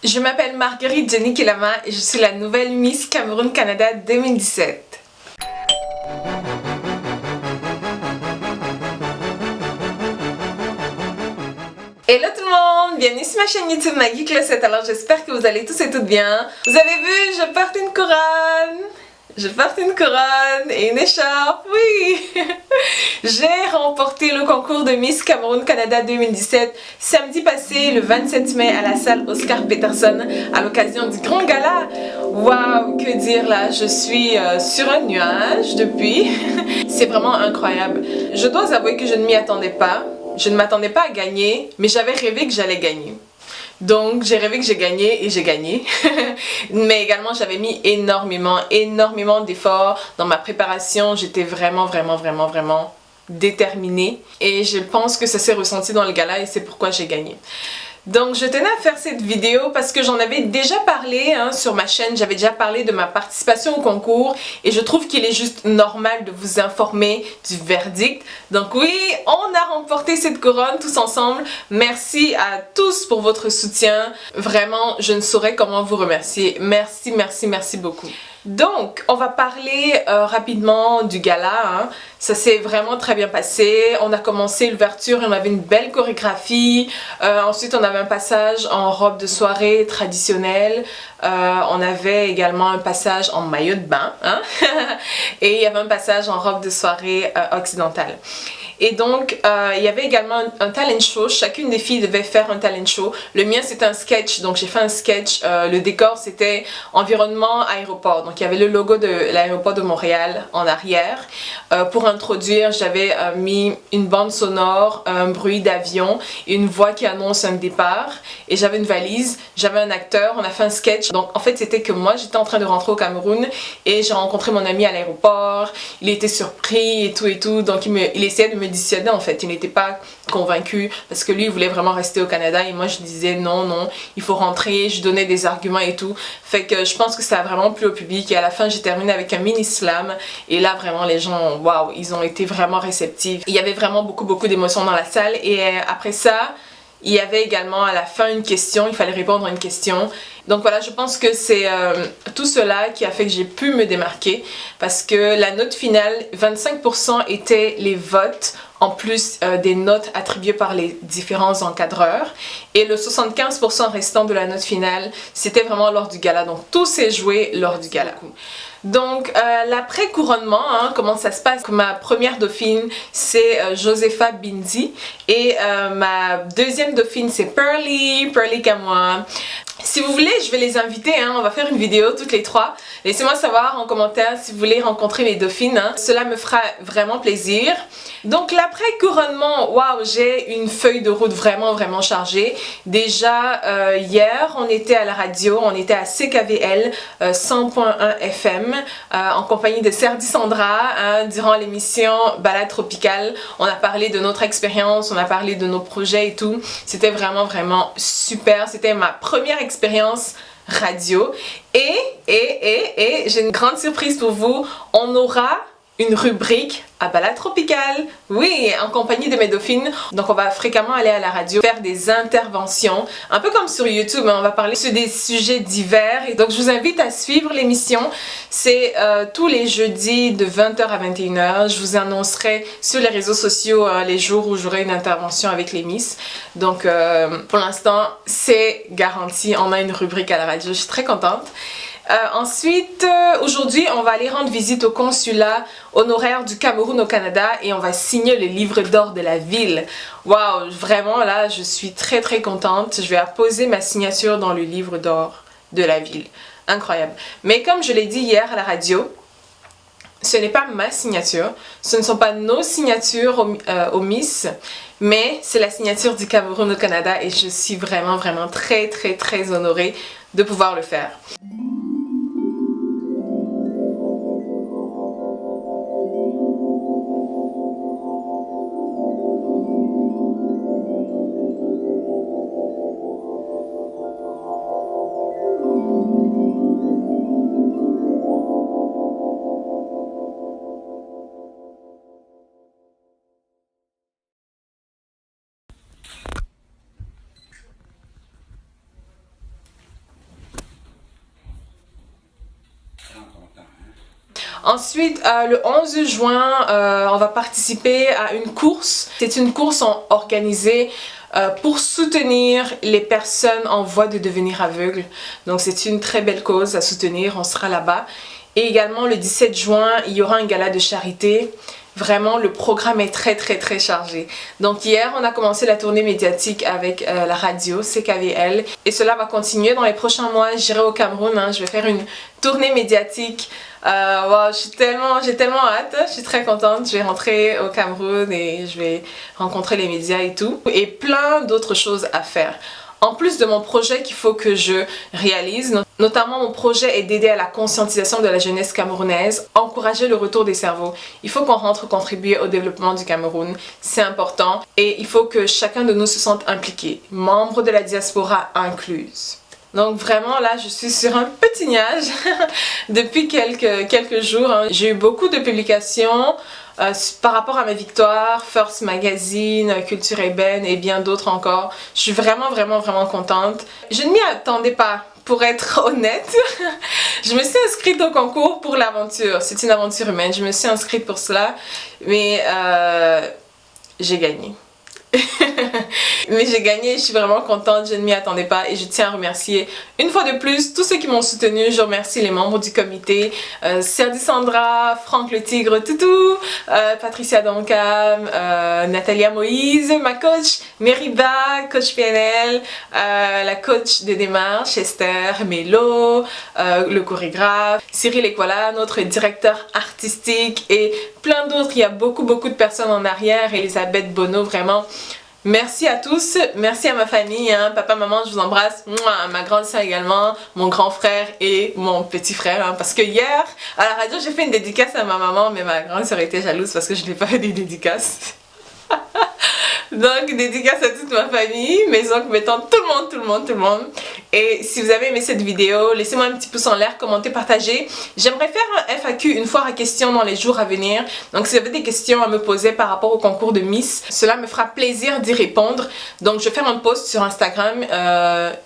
Je m'appelle Marguerite Jenny Kelama et je suis la nouvelle Miss Cameroun Canada 2017. Hello tout le monde, bienvenue sur ma chaîne YouTube Maggie Closet. Alors j'espère que vous allez tous et toutes bien. Vous avez vu, je porte une couronne. Je porte une couronne et une écharpe, oui. J'ai remporté le concours de Miss Cameroun Canada 2017 samedi passé, le 27 mai, à la salle Oscar Peterson, à l'occasion du grand gala. Waouh, que dire là, je suis sur un nuage depuis. C'est vraiment incroyable. Je dois avouer que je ne m'y attendais pas. Je ne m'attendais pas à gagner, mais j'avais rêvé que j'allais gagner. Donc j'ai rêvé que j'ai gagné et j'ai gagné. Mais également j'avais mis énormément d'efforts dans ma préparation. J'étais vraiment déterminée. Et je pense que ça s'est ressenti dans le gala et c'est pourquoi j'ai gagné. Donc je tenais à faire cette vidéo parce que j'en avais déjà parlé sur ma chaîne, j'avais déjà parlé de ma participation au concours et je trouve qu'il est juste normal de vous informer du verdict. Donc oui, on a remporté cette couronne tous ensemble. Merci à tous pour votre soutien. Vraiment, je ne saurais comment vous remercier. Merci beaucoup. Donc, on va parler rapidement du gala. Ça s'est vraiment très bien passé. On a commencé l'ouverture, on avait une belle chorégraphie. Ensuite, on avait un passage en robe de soirée traditionnelle. On avait également un passage en maillot de bain. Et il y avait un passage en robe de soirée occidentale. Et donc, il y avait également un talent show. Chacune des filles devait faire un talent show. Le mien, c'était un sketch. Donc, j'ai fait un sketch. Le décor, c'était environnement aéroport. Donc, il y avait le logo de l'aéroport de Montréal en arrière. Pour introduire, j'avais mis une bande sonore, un bruit d'avion, une voix qui annonce un départ. Et j'avais une valise. J'avais un acteur. On a fait un sketch. Donc, en fait, c'était que moi, j'étais en train de rentrer au Cameroun. Et j'ai rencontré mon ami à l'aéroport. Il était surpris et tout. Donc, il essayait de me dissuader en fait, il n'était pas convaincu parce que lui il voulait vraiment rester au Canada et moi je disais non, il faut rentrer, je donnais des arguments et tout, fait que je pense que ça a vraiment plu au public et à la fin j'ai terminé avec un mini slam et là vraiment les gens, waouh, ils ont été vraiment réceptifs, il y avait vraiment beaucoup d'émotions dans la salle et après ça il y avait également à la fin une question, il fallait répondre à une question. Donc voilà, je pense que c'est tout cela qui a fait que j'ai pu me démarquer parce que la note finale, 25% étaient les votes en plus des notes attribuées par les différents encadreurs et le 75% restant de la note finale, c'était vraiment lors du gala. Donc tout s'est joué lors du gala. Donc l'après-couronnement, comment ça se passe? Ma première dauphine c'est Josepha Binzi et ma deuxième dauphine c'est Pearly Kamoa. Si vous voulez, je vais les inviter, on va faire une vidéo toutes les trois. Laissez-moi savoir en commentaire si vous voulez rencontrer mes dauphines, cela me fera vraiment plaisir. Donc l'après-couronnement, waouh, j'ai une feuille de route vraiment chargée. Déjà hier, on était à la radio, on était à CKVL 100.1 FM en compagnie de Serdi Sandra durant l'émission Balade Tropicale. On a parlé de notre expérience, on a parlé de nos projets et tout. C'était vraiment super. C'était ma première expérience radio et j'ai une grande surprise pour vous. On aura une rubrique à Balade Tropicale, oui, en compagnie de mes dauphines. Donc on va fréquemment aller à la radio, faire des interventions, un peu comme sur YouTube, on va parler sur des sujets divers. Et donc je vous invite à suivre l'émission. C'est tous les jeudis de 20h à 21h. Je vous annoncerai sur les réseaux sociaux les jours où j'aurai une intervention avec les Miss. Donc pour l'instant, c'est garanti, on a une rubrique à la radio, je suis très contente. Ensuite, aujourd'hui, on va aller rendre visite au consulat honoraire du Cameroun au Canada et on va signer le livre d'or de la ville. Waouh, vraiment là, je suis très contente. Je vais apposer ma signature dans le livre d'or de la ville. Incroyable. Mais comme je l'ai dit hier à la radio, ce n'est pas ma signature, ce ne sont pas nos signatures au Miss, mais c'est la signature du Cameroun au Canada et je suis vraiment très honorée de pouvoir le faire. Ensuite, le 11 juin, on va participer à une course. C'est une course organisée pour soutenir les personnes en voie de devenir aveugles. Donc c'est une très belle cause à soutenir, on sera là-bas. Et également le 17 juin, il y aura un gala de charité. Vraiment, le programme est très chargé. Donc hier, on a commencé la tournée médiatique avec la radio CKVL. Et cela va continuer dans les prochains mois. J'irai au Cameroun, hein. Je vais faire une tournée médiatique. Wow, j'ai tellement hâte. Je suis très contente. Je vais rentrer au Cameroun et je vais rencontrer les médias et tout. Et plein d'autres choses à faire. En plus de mon projet qu'il faut que je réalise, notamment mon projet est d'aider à la conscientisation de la jeunesse camerounaise, encourager le retour des cerveaux. Il faut qu'on rentre contribuer au développement du Cameroun, c'est important et il faut que chacun de nous se sente impliqué, membre de la diaspora incluse. Donc vraiment là je suis sur un petit nuage depuis quelques jours. Hein. J'ai eu beaucoup de publications par rapport à mes victoires, First Magazine, Culture Ébène et bien d'autres encore. Je suis vraiment contente. Je ne m'y attendais pas. Pour être honnête, je me suis inscrite au concours pour l'aventure. C'est une aventure humaine. Je me suis inscrite pour cela, mais j'ai gagné. Mais j'ai gagné, je suis vraiment contente, je ne m'y attendais pas et je tiens à remercier une fois de plus tous ceux qui m'ont soutenu. Je remercie les membres du comité, Serdi Sandra, Franck le Tigre Toutou, Patricia Doncam, Natalia Moïse, ma coach, Meriba, coach PNL, la coach de démarche, Esther Melo, le chorégraphe, Cyril Ekwala, notre directeur artistique et plein d'autres. Il y a beaucoup de personnes en arrière, Elisabeth Bonneau, vraiment. Merci à tous, merci à ma famille, hein. Papa, maman, je vous embrasse, mouah, ma grande soeur également, mon grand frère et mon petit frère, hein, parce que hier, à la radio, j'ai fait une dédicace à ma maman, mais ma grande soeur était jalouse parce que je n'ai pas fait des dédicaces. Donc, dédicace à toute ma famille, mes oncles, mes tantes, tout le monde. Et si vous avez aimé cette vidéo, laissez-moi un petit pouce en l'air, commentez, partagez. J'aimerais faire un FAQ, une foire à questions dans les jours à venir. Donc, si vous avez des questions à me poser par rapport au concours de Miss, cela me fera plaisir d'y répondre. Donc, je vais faire un post sur Instagram.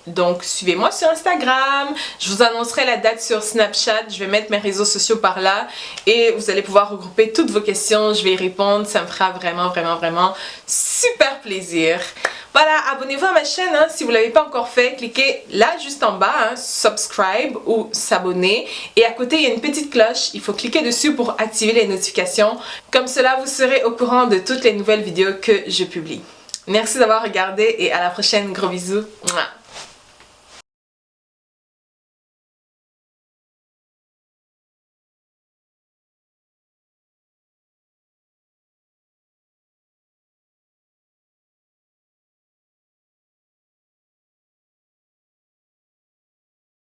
Donc, suivez-moi sur Instagram. Je vous annoncerai la date sur Snapchat. Je vais mettre mes réseaux sociaux par là. Et vous allez pouvoir regrouper toutes vos questions. Je vais y répondre. Ça me fera vraiment super plaisir. Voilà, abonnez-vous à ma chaîne hein, si vous ne l'avez pas encore fait. Cliquez là juste en bas, hein, subscribe ou s'abonner. Et à côté, il y a une petite cloche. Il faut cliquer dessus pour activer les notifications. Comme cela, vous serez au courant de toutes les nouvelles vidéos que je publie. Merci d'avoir regardé et à la prochaine. Gros bisous. Mouah.